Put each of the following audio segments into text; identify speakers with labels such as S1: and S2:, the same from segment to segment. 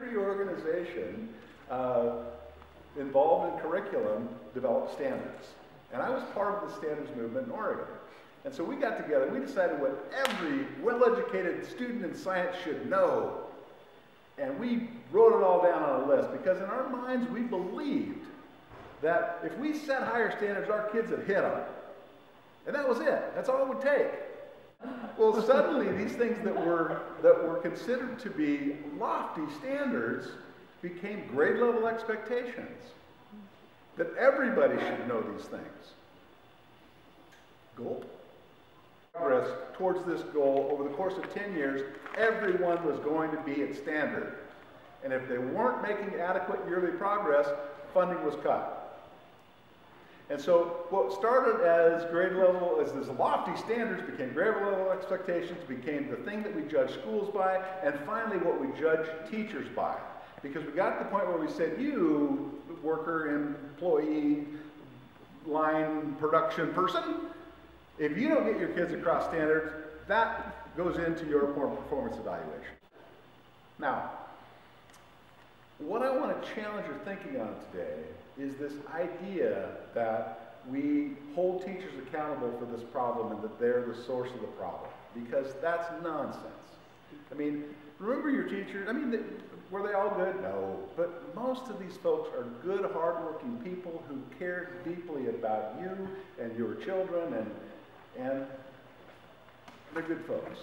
S1: every organization involved in curriculum developed standards. And I was part of the standards movement in Oregon. And so we got together, we decided what every well-educated student in science should know. And we wrote it all down on a list because in our minds we believed that if we set higher standards, our kids would hit them. And that was it. That's all it would take. Well, suddenly these things that were considered to be lofty standards became grade level expectations. That everybody should know these things. Goal. Progress towards this goal over the course of 10 years, everyone was going to be at standard. And if they weren't making adequate yearly progress, funding was cut. And so what started as grade level, as this lofty standards, became grade level expectations, became the thing that we judge schools by, and finally what we judge teachers by. Because we got to the point where we said, you, worker, employee, line production person, if you don't get your kids across standards, that goes into your performance evaluation. Now, what I want to challenge your thinking on today is this idea that we hold teachers accountable for this problem and that they're the source of the problem, because that's nonsense. I mean, remember your teachers? I mean, were they all good? No. But most of these folks are good, hardworking people who care deeply about you and your children, and they're good folks.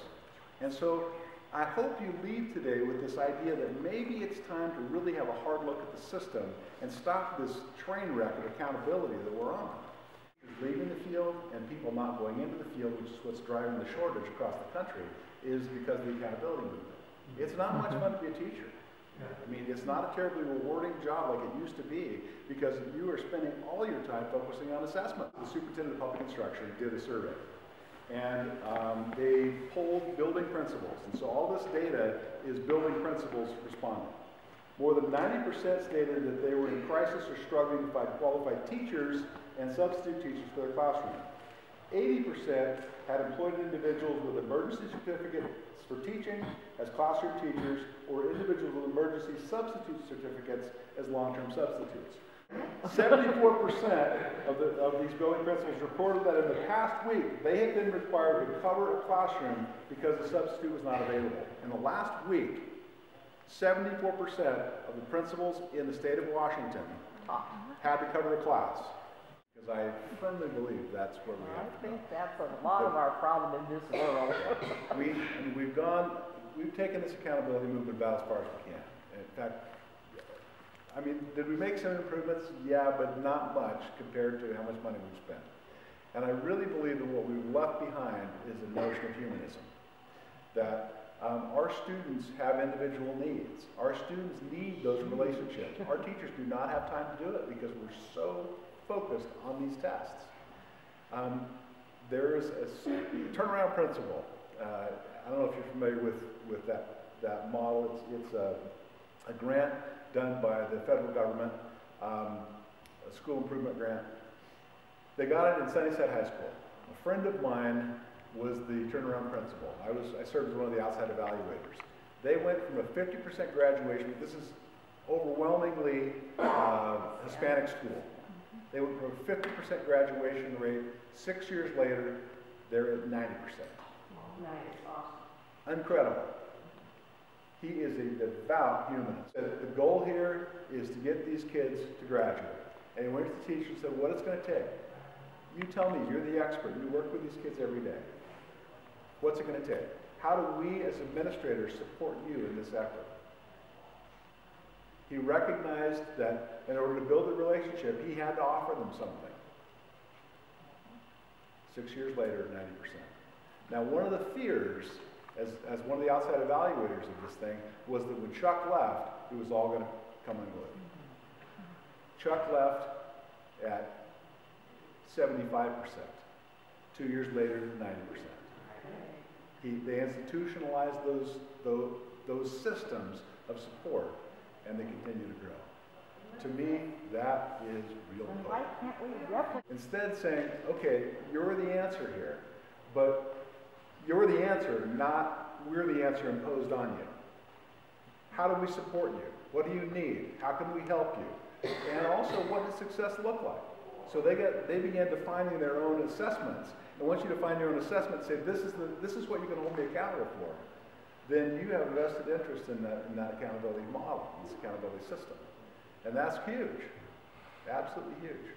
S1: And so I hope you leave today with this idea that maybe it's time to really have a hard look at the system and stop this train wreck of accountability that we're on. Leaving the field and people not going into the field, which is what's driving the shortage across the country, is because of the accountability movement. It's not much fun to be a teacher. I mean, it's not a terribly rewarding job like it used to be, because you are spending all your time focusing on assessment. The superintendent of public instruction did a survey, and they polled building principals, and so all this data is building principals responding. More than 90% stated that they were in crisis or struggling to find qualified teachers and substitute teachers for their classroom. 80% had employed individuals with emergency certificates for teaching as classroom teachers, or individuals with emergency substitute certificates as long-term substitutes. 74% of these building principals reported that in the past week they had been required to cover a classroom because the substitute was not available. In the last week, 74% of the principals in the state of Washington had to cover a class. Because I firmly believe that's where we have to go.
S2: I think that's a lot of our problem in this world.
S1: We've taken this accountability movement about as far as we can. In fact, I mean, did we make some improvements? Yeah, but not much compared to how much money we've spent. And I really believe that what we've left behind is a notion of humanism. That our students have individual needs. Our students need those relationships. Our teachers do not have time to do it because we're so focused on these tests. There is a turnaround principle. I don't know if you're familiar with that model. It's a grant done by the federal government, a school improvement grant. They got it in Sunnyside High School. A friend of mine was the turnaround principal. I served as one of the outside evaluators. They went from a 50% graduation, this is overwhelmingly Hispanic school. They went from a 50% graduation rate. 6 years later, they're at 90%.
S2: Nice, awesome.
S1: Incredible. He is a devout humanist. The goal here is to get these kids to graduate. And he went to the teacher and said, what it's going to take. You tell me, you're the expert. You work with these kids every day. What's it going to take? How do we as administrators support you in this effort? He recognized that in order to build a relationship, he had to offer them something. 6 years later, 90%. Now, one of the fears, as one of the outside evaluators of this thing, was that when Chuck left, it was all going to come unglued. Chuck left at 75%. 2 years later, 90%. They institutionalized those systems of support, and they continue to grow. To me, that is real hope.
S2: Why can't we replicate?
S1: Instead saying, okay, you're the answer here, but you're the answer, not we're the answer imposed on you. How do we support you? What do you need? How can we help you? And also, what does success look like? So they began defining their own assessments. And once you define your own assessment, say this is what you can hold me accountable for, then you have a vested interest in that accountability model, this accountability system. And that's huge, absolutely huge.